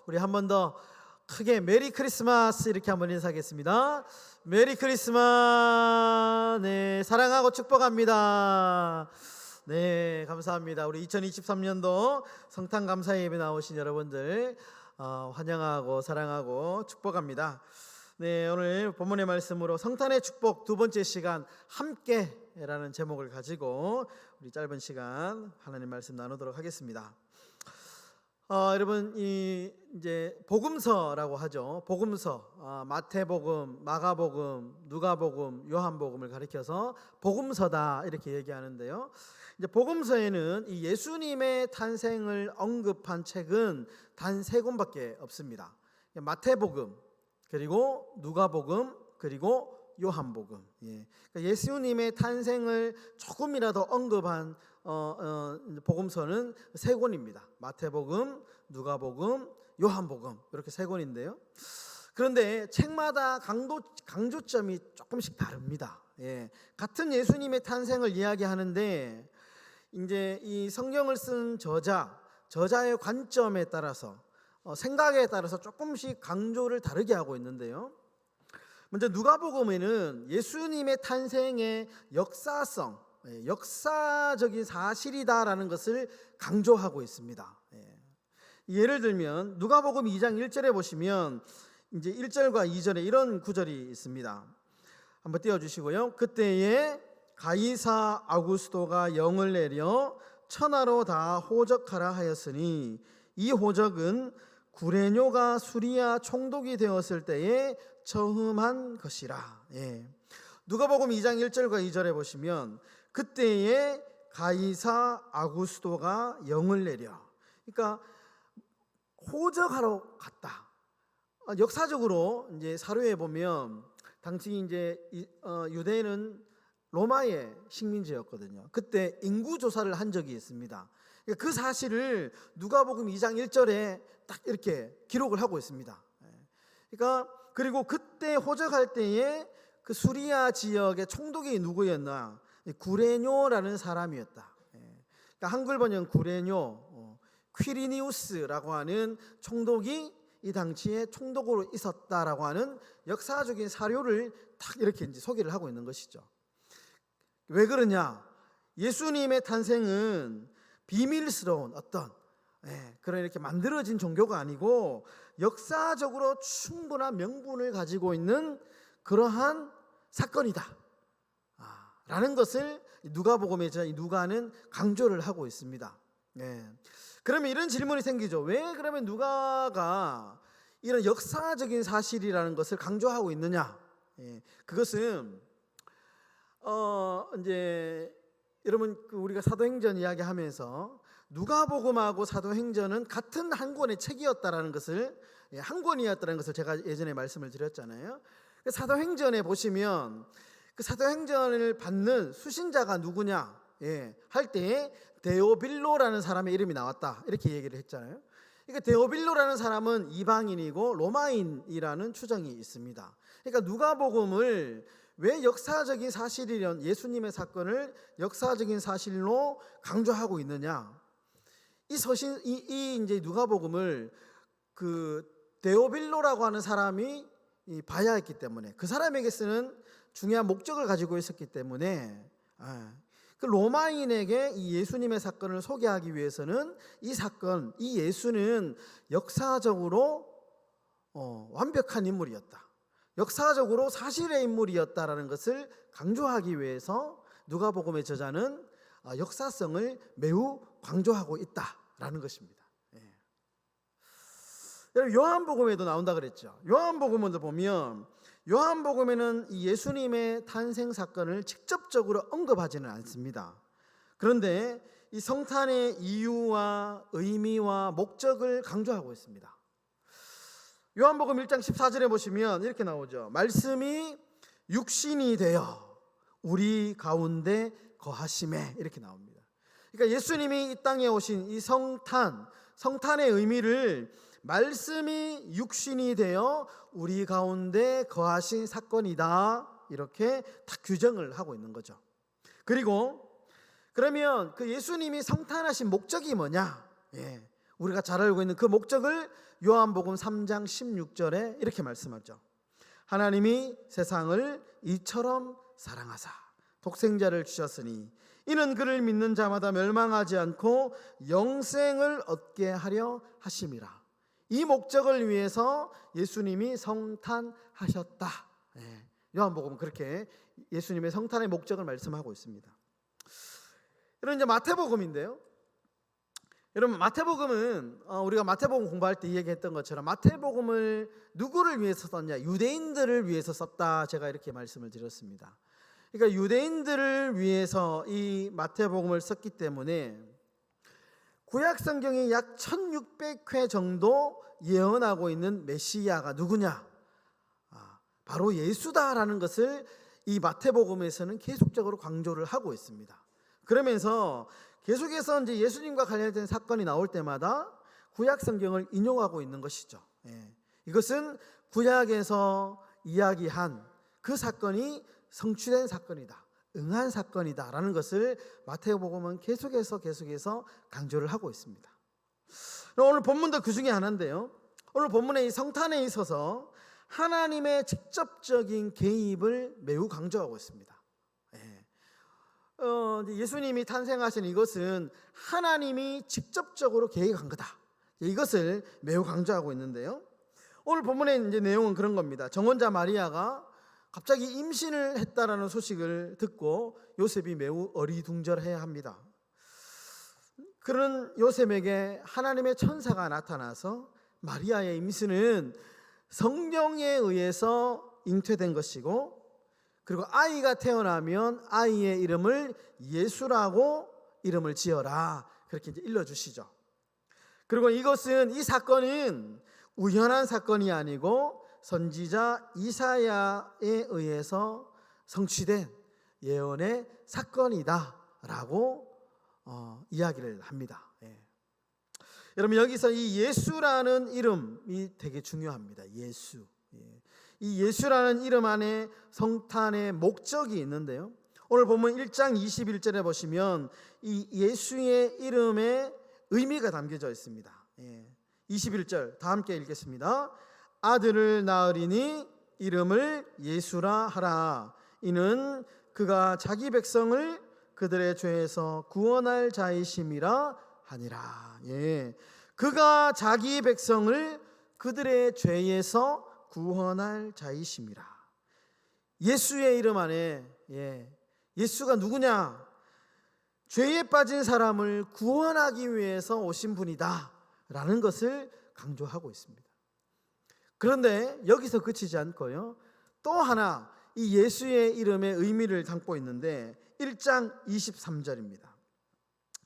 우리 한 번 더 크게 메리 크리스마스 이렇게 한번 인사하겠습니다. 메리 크리스마스. 네, 사랑하고 축복합니다. 네, 감사합니다. 우리 2023년도 성탄 감사 예배 나오신 여러분들 환영하고 사랑하고 축복합니다. 네, 오늘 본문의 말씀으로 성탄의 축복 두 번째 시간 함께라는 제목을 가지고 우리 짧은 시간 하나님 말씀 나누도록 하겠습니다. 여러분, 이제 복음서라고 하죠. 복음서, 마태복음, 마가복음, 누가복음, 요한복음을 가리켜서 복음서다 이렇게 얘기하는데요. 이제 복음서에는 이 예수님의 탄생을 언급한 책은 단 3권밖에 없습니다. 마태복음, 그리고 누가복음, 그리고 요한복음. 그러니까 예수님의 탄생을 조금이라도 언급한 복음서는 3권입니다. 마태복음, 누가복음, 요한복음 이렇게 3권인데요. 그런데 책마다 강조점이 조금씩 다릅니다. 같은 예수님의 탄생을 이야기하는데 이제 이 성경을 쓴 저자의 관점에 따라서 생각에 따라서 조금씩 강조를 다르게 하고 있는데요. 먼저 누가복음에는 예수님의 탄생의 역사성, 역사적인 사실이다라는 것을 강조하고 있습니다. 예를 들면 누가복음 2장 1절에 보시면 이제 1절과 2절에 이런 구절이 있습니다. 한번 띄워주시고요. 그때에 가이사 아구스도가 영을 내려 천하로 다 호적하라 하였으니 이 호적은 구레뇨가 수리아 총독이 되었을 때에 처음한 것이라. 누가복음 2장 1절과 2절에 보시면 그때에 가이사 아구스도가 영을 내려, 그러니까 호적하러 갔다. 역사적으로 이제 사료에 보면 당시 이제 유대인은 로마의 식민지였거든요. 그때 인구 조사를 한 적이 있습니다. 그 사실을 누가복음 2장 1절에 딱 이렇게 기록을 하고 있습니다. 그러니까 그리고 그때 호적할 때에 그 수리아 지역의 총독이 누구였나? 구레뇨라는 사람이었다. 그러니까 한글 번역 구레뇨, 퀴리니우스라고 하는 총독이 이 당시에 총독으로 있었다라고 하는 역사적인 사료를 딱 이렇게 이제 소개를 하고 있는 것이죠. 왜 그러냐? 예수님의 탄생은 비밀스러운 어떤 그런 이렇게 만들어진 종교가 아니고 역사적으로 충분한 명분을 가지고 있는 그러한 사건이다 라는 것을 누가복음의 누가는 강조를 하고 있습니다. 그러면 이런 질문이 생기죠. 왜 그러면 누가가 이런 역사적인 사실이라는 것을 강조하고 있느냐? 그것은 이제 여러분 우리가 사도행전 이야기하면서 누가복음하고 사도행전은 같은 한 권의 책이었다라는 것을 한 권이었다는 것을 제가 예전에 말씀을 드렸잖아요. 사도행전에 보시면 그 사도행전을 받는 수신자가 누구냐 할 때 데오빌로라는 사람의 이름이 나왔다 이렇게 얘기를 했잖아요. 그러니까 데오빌로라는 사람은 이방인이고 로마인이라는 추정이 있습니다. 그러니까 누가복음을 왜 역사적인 사실이란 예수님의 사건을 역사적인 사실로 강조하고 있느냐? 이 이제 누가복음을 그 데오빌로라고 하는 사람이 봐야 했기 때문에 그 사람에게 쓰는 중요한 목적을 가지고 있었기 때문에 그 로마인에게 이 예수님의 사건을 소개하기 위해서는 이 사건, 이 예수는 역사적으로 완벽한 인물이었다. 역사적으로 사실의 인물이었다라는 것을 강조하기 위해서 누가복음의 저자는 역사성을 매우 강조하고 있다라는 것입니다. 여러분 요한복음에도 나온다 그랬죠. 요한복음을 보면 요한복음에는 이 예수님의 탄생 사건을 직접적으로 언급하지는 않습니다. 그런데 이 성탄의 이유와 의미와 목적을 강조하고 있습니다. 요한복음 1장 14절에 보시면 이렇게 나오죠. 말씀이 육신이 되어 우리 가운데 거하심에 이렇게 나옵니다. 그러니까 예수님이 이 땅에 오신 이 성탄의 의미를 말씀이 육신이 되어 우리 가운데 거하신 사건이다 이렇게 딱 규정을 하고 있는 거죠. 그리고 그러면 그 예수님이 성탄하신 목적이 뭐냐? 우리가 잘 알고 있는 그 목적을 요한복음 3장 16절에 이렇게 말씀하죠. 하나님이 세상을 이처럼 사랑하사 독생자를 주셨으니 이는 그를 믿는 자마다 멸망하지 않고 영생을 얻게 하려 하심이라. 이 목적을 위해서 예수님이 성탄하셨다. 요한복음은 그렇게 예수님의 성탄의 목적을 말씀하고 있습니다. 여러분, 이제 마태복음인데요. 여러분, 마태복음은 우리가 마태복음 공부할 때 얘기했던 것처럼 마태복음을 누구를 위해서 썼냐? 유대인들을 위해서 썼다. 제가 이렇게 말씀을 드렸습니다. 그러니까 유대인들을 위해서 이 마태복음을 썼기 때문에 구약 성경이 약 1600회 정도 예언하고 있는 메시아가 누구냐? 바로 예수다라는 것을 이 마태복음에서는 계속적으로 강조를 하고 있습니다. 그러면서 계속해서 이제 예수님과 관련된 사건이 나올 때마다 구약 성경을 인용하고 있는 것이죠. 이것은 구약에서 이야기한 그 사건이 성취된 사건이다, 응한 사건이다라는 것을 마태복음은 계속해서 강조를 하고 있습니다. 오늘 본문도 그 중에 하나인데요. 오늘 본문의 이 성탄에 있어서 하나님의 직접적인 개입을 매우 강조하고 있습니다. 예수님이 탄생하신 이것은 하나님이 직접적으로 계획한 거다. 이것을 매우 강조하고 있는데요. 오늘 본문의 이제 내용은 그런 겁니다. 정혼자 마리아가 갑자기 임신을 했다라는 소식을 듣고 요셉이 매우 어리둥절해야 합니다. 그런 요셉에게 하나님의 천사가 나타나서 마리아의 임신은 성령에 의해서 잉태된 것이고, 그리고 아이가 태어나면 아이의 이름을 예수라고 이름을 지어라, 그렇게 이제 일러주시죠. 그리고 이 사건은 우연한 사건이 아니고 선지자 이사야에 의해서 성취된 예언의 사건이다라고 이야기를 합니다. 여러분, 여기서 이 예수라는 이름이 되게 중요합니다. 예수. 이 예수라는 이름 안에 성탄의 목적이 있는데요. 오늘 보면 1장 21절에 보시면 이 예수의 이름에 의미가 담겨져 있습니다. 21절 다 함께 읽겠습니다. 아들을 낳으리니 이름을 예수라 하라. 이는 그가 자기 백성을 그들의 죄에서 구원할 자이심이라 하니라. 그가 자기 백성을 그들의 죄에서 구원할 자이심이라. 예수의 이름 안에 예수가 누구냐? 죄에 빠진 사람을 구원하기 위해서 오신 분이다 라는 것을 강조하고 있습니다. 그런데 여기서 그치지 않고요, 또 하나 이 예수의 이름의 의미를 담고 있는데 1장 23절입니다.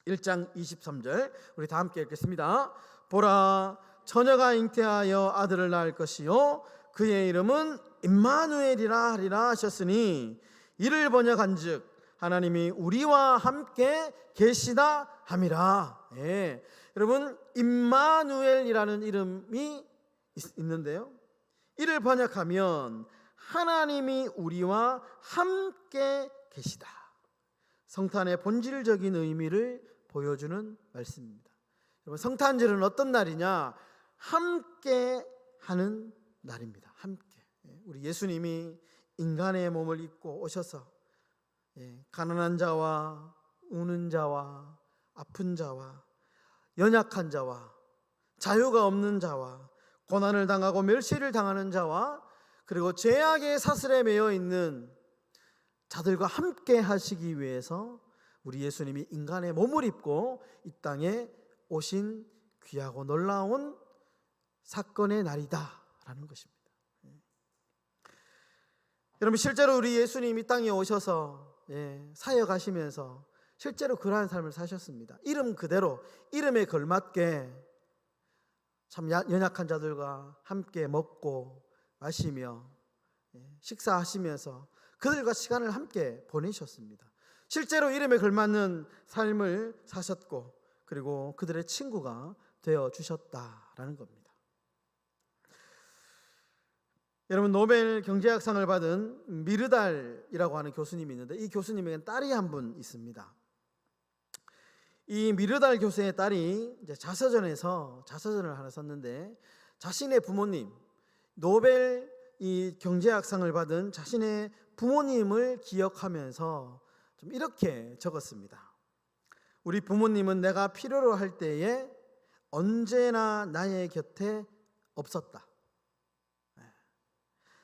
1장 23절 우리 다 함께 읽겠습니다. 보라, 처녀가 잉태하여 아들을 낳을 것이요 그의 이름은 임마누엘이라 하리라 하셨으니 이를 번역한즉 하나님이 우리와 함께 계시다 함이라. 여러분, 임마누엘이라는 이름이 있는데요, 이를 번역하면 하나님이 우리와 함께 계시다. 성탄의 본질적인 의미를 보여주는 말씀입니다. 여러분, 성탄절은 어떤 날이냐? 함께 하는 날입니다. 함께. 우리 예수님이 인간의 몸을 입고 오셔서 가난한 자와 우는 자와 아픈 자와 연약한 자와 자유가 없는 자와 고난을 당하고 멸시를 당하는 자와 그리고 죄악의 사슬에 매여 있는 자들과 함께 하시기 위해서 우리 예수님이 인간의 몸을 입고 이 땅에 오신 귀하고 놀라운 사건의 날이다라는 것입니다. 여러분, 실제로 우리 예수님이 땅에 오셔서 사역하시면서 실제로 그러한 삶을 사셨습니다. 이름 그대로, 이름에 걸맞게 참 연약한 자들과 함께 먹고 마시며 식사하시면서 그들과 시간을 함께 보내셨습니다. 실제로 이름에 걸맞는 삶을 사셨고, 그리고 그들의 친구가 되어 주셨다라는 겁니다. 여러분, 노벨 경제학상을 받은 미르달이라고 하는 교수님이 있는데 이 교수님에겐 딸이 한 분 있습니다. 이 미르달 교수의 딸이 이제 자서전을 하나 썼는데, 자신의 부모님, 노벨 이 경제학상을 받은 자신의 부모님을 기억하면서 좀 이렇게 적었습니다. 우리 부모님은 내가 필요로 할 때에 언제나 나의 곁에 없었다.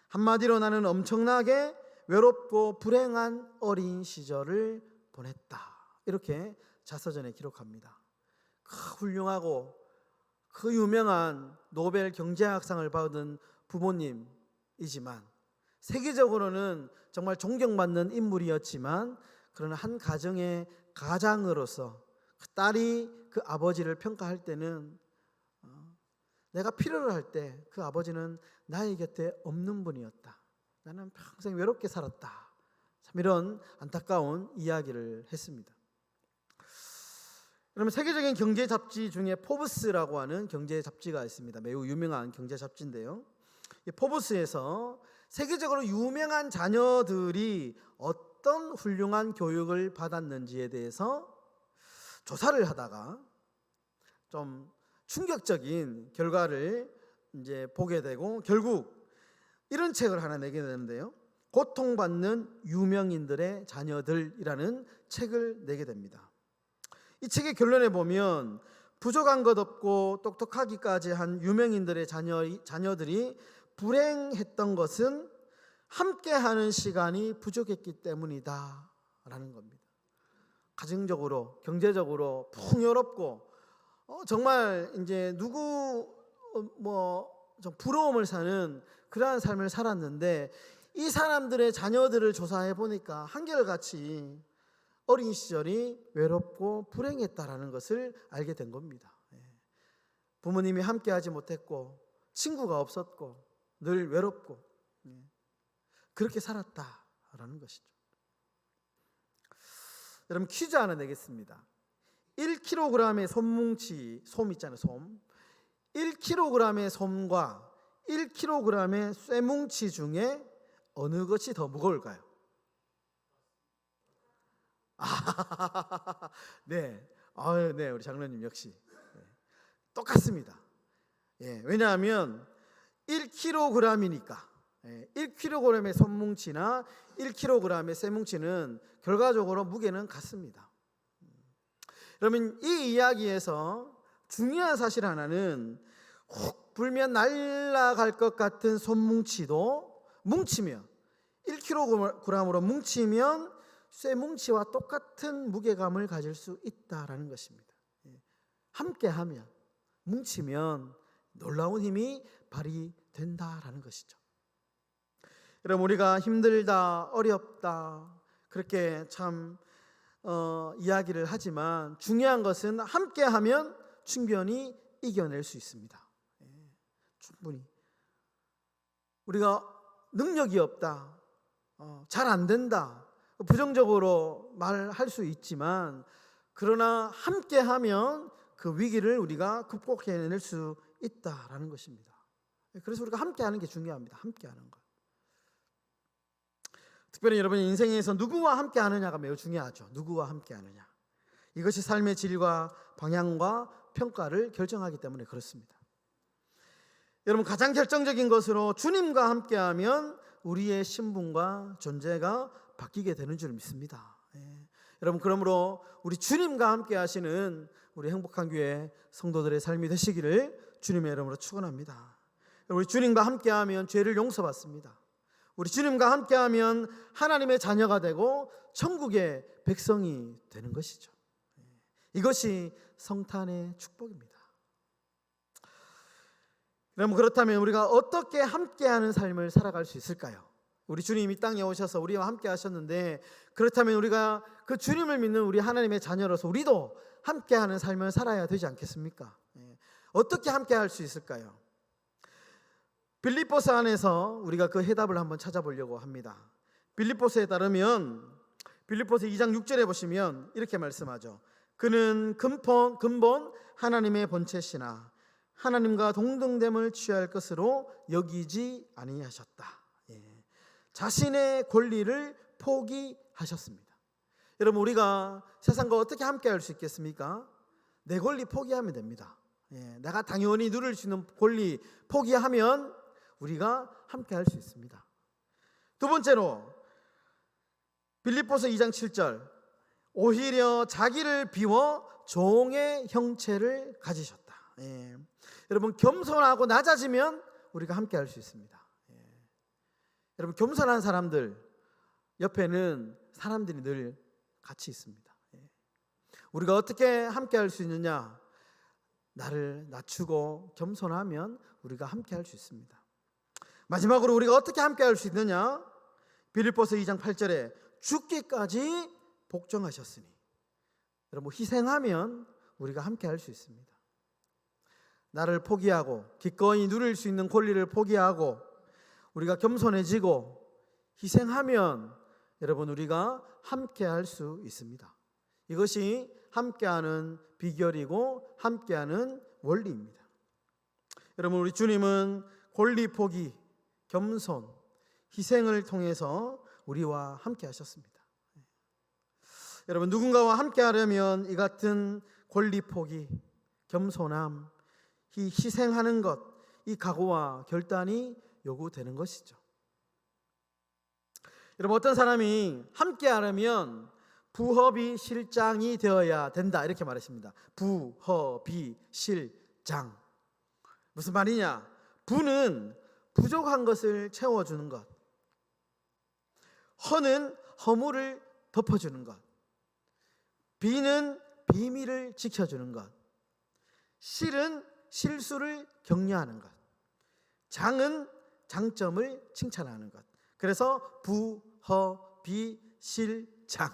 한마디로 나는 엄청나게 외롭고 불행한 어린 시절을 보냈다. 이렇게 자서전에 기록합니다. 그 훌륭하고 그 유명한 노벨 경제학상을 받은 부모님이지만, 세계적으로는 정말 존경받는 인물이었지만, 그러나 한 가정의 가장으로서 그 딸이 그 아버지를 평가할 때는 내가 필요로 할 때 그 아버지는 나의 곁에 없는 분이었다. 나는 평생 외롭게 살았다. 참 이런 안타까운 이야기를 했습니다. 그러면 세계적인 경제 잡지 중에 포브스라고 하는 경제 잡지가 있습니다. 매우 유명한 경제 잡지인데요. 이 포브스에서 세계적으로 유명한 자녀들이 어떤 훌륭한 교육을 받았는지에 대해서 조사를 하다가 좀 충격적인 결과를 이제 보게 되고, 결국 이런 책을 하나 내게 되는데요. 고통받는 유명인들의 자녀들이라는 책을 내게 됩니다. 이 책의 결론에 보면 부족한 것 없고 똑똑하기까지 한 유명인들의 자녀들이 불행했던 것은 함께하는 시간이 부족했기 때문이다 라는 겁니다. 가정적으로, 경제적으로 풍요롭고 정말 이제 누구 좀 부러움을 사는 그러한 삶을 살았는데, 이 사람들의 자녀들을 조사해 보니까 한결같이 어린 시절이 외롭고 불행했다라는 것을 알게 된 겁니다. 부모님이 함께하지 못했고 친구가 없었고 늘 외롭고 그렇게 살았다라는 것이죠. 여러분, 퀴즈 하나 내겠습니다. 1kg의 솜뭉치, 솜 있잖아요, 솜. 1kg의 솜과 1kg의 쇠뭉치 중에 어느 것이 더 무거울까요? 네, 네, 우리 장로님 역시 똑같습니다. 왜냐하면 1kg이니까 1kg의 솜뭉치나 1kg의 쇠뭉치는 결과적으로 무게는 같습니다. 그러면 이 이야기에서 중요한 사실 하나는, 훅 불면 날아갈 것 같은 솜뭉치도 뭉치면 1kg으로 뭉치면 쇠뭉치와 똑같은 무게감을 가질 수 있다라는 것입니다. 함께하면, 뭉치면 놀라운 힘이 발휘된다라는 것이죠. 여러분, 우리가 힘들다, 어렵다 그렇게 참 이야기를 하지만, 중요한 것은 함께하면 충분히 이겨낼 수 있습니다. 충분히. 우리가 능력이 없다, 잘 안 된다, 부정적으로 말할 수 있지만, 그러나 함께하면 그 위기를 우리가 극복해낼 수 있다라는 것입니다. 그래서 우리가 함께하는 게 중요합니다. 함께하는 것. 특별히 여러분의 인생에서 누구와 함께하느냐가 매우 중요하죠. 누구와 함께하느냐. 이것이 삶의 질과 방향과 평가를 결정하기 때문에 그렇습니다. 여러분, 가장 결정적인 것으로 주님과 함께하면 우리의 신분과 존재가 바뀌게 되는 줄 믿습니다. 여러분, 그러므로 우리 주님과 함께 하시는 우리 행복한 교회 성도들의 삶이 되시기를 주님의 이름으로 축원합니다. 우리 주님과 함께하면 죄를 용서받습니다. 우리 주님과 함께하면 하나님의 자녀가 되고 천국의 백성이 되는 것이죠. 이것이 성탄의 축복입니다. 여러분, 그렇다면 우리가 어떻게 함께하는 삶을 살아갈 수 있을까요? 우리 주님이 땅에 오셔서 우리와 함께 하셨는데, 그렇다면 우리가 그 주님을 믿는 우리 하나님의 자녀로서 우리도 함께하는 삶을 살아야 되지 않겠습니까? 어떻게 함께할 수 있을까요? 빌립보서 안에서 우리가 그 해답을 한번 찾아보려고 합니다. 빌립보서에 따르면 빌립보서 2장 6절에 보시면 이렇게 말씀하죠. 그는 근본 하나님의 본체시나 하나님과 동등됨을 취할 것으로 여기지 아니하셨다. 자신의 권리를 포기하셨습니다. 여러분, 우리가 세상과 어떻게 함께 할 수 있겠습니까? 내 권리 포기하면 됩니다. 내가 당연히 누릴 수 있는 권리 포기하면 우리가 함께 할 수 있습니다. 두 번째로 빌립보서 2장 7절, 오히려 자기를 비워 종의 형체를 가지셨다. 여러분, 겸손하고 낮아지면 우리가 함께 할 수 있습니다. 여러분, 겸손한 사람들 옆에는 사람들이 늘 같이 있습니다. 우리가 어떻게 함께 할 수 있느냐? 나를 낮추고 겸손하면 우리가 함께 할 수 있습니다. 마지막으로 우리가 어떻게 함께 할 수 있느냐? 빌립보서 2장 8절에 죽기까지 복종하셨으니, 여러분, 희생하면 우리가 함께 할 수 있습니다. 나를 포기하고 기꺼이 누릴 수 있는 권리를 포기하고 우리가 겸손해지고 희생하면 여러분, 우리가 함께 할 수 있습니다. 이것이 함께하는 비결이고 함께하는 원리입니다. 여러분, 우리 주님은 권리 포기, 겸손, 희생을 통해서 우리와 함께 하셨습니다. 여러분, 누군가와 함께 하려면 이 같은 권리 포기, 겸손함, 이 희생하는 것, 이 각오와 결단이 요구되는 것이죠. 여러분, 어떤 사람이 함께 하려면 부허비 실장이 되어야 된다, 이렇게 말했습니다. 부허비 실장. 무슨 말이냐? 부는 부족한 것을 채워주는 것, 허는 허물을 덮어주는 것, 비는 비밀을 지켜주는 것, 실은 실수를 격려하는 것, 장은 장점을 칭찬하는 것. 그래서 부허비실장.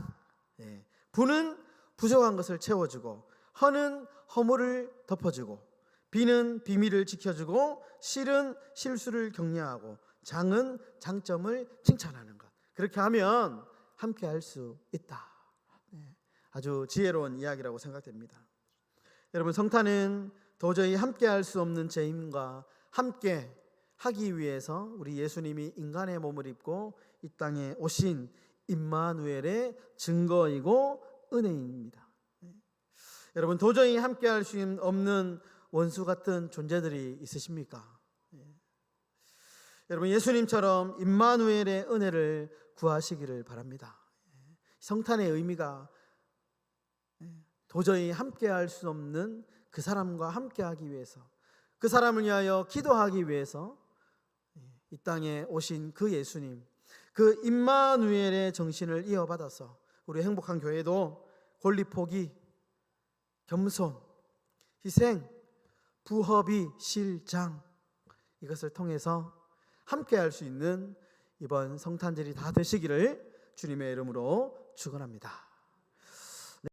부는 부족한 것을 채워주고, 허는 허물을 덮어주고, 비는 비밀을 지켜주고, 실은 실수를 격려하고, 장은 장점을 칭찬하는 것. 그렇게 하면 함께 할 수 있다. 아주 지혜로운 이야기라고 생각됩니다. 여러분, 성탄은 도저히 함께 할 수 없는 죄인과 함께 하기 위해서 우리 예수님이 인간의 몸을 입고 이 땅에 오신 임마누엘의 증거이고 은혜입니다. 여러분, 도저히 함께 할 수 없는 원수 같은 존재들이 있으십니까? 여러분, 예수님처럼 임마누엘의 은혜를 구하시기를 바랍니다. 성탄의 의미가 도저히 함께 할 수 없는 그 사람과 함께 하기 위해서, 그 사람을 위하여 기도하기 위해서 이 땅에 오신 그 예수님, 그 임마누엘의 정신을 이어받아서 우리 행복한 교회도 권리 포기, 겸손, 희생, 부허비 실장, 이것을 통해서 함께 할 수 있는 이번 성탄절이 다 되시기를 주님의 이름으로 축원합니다.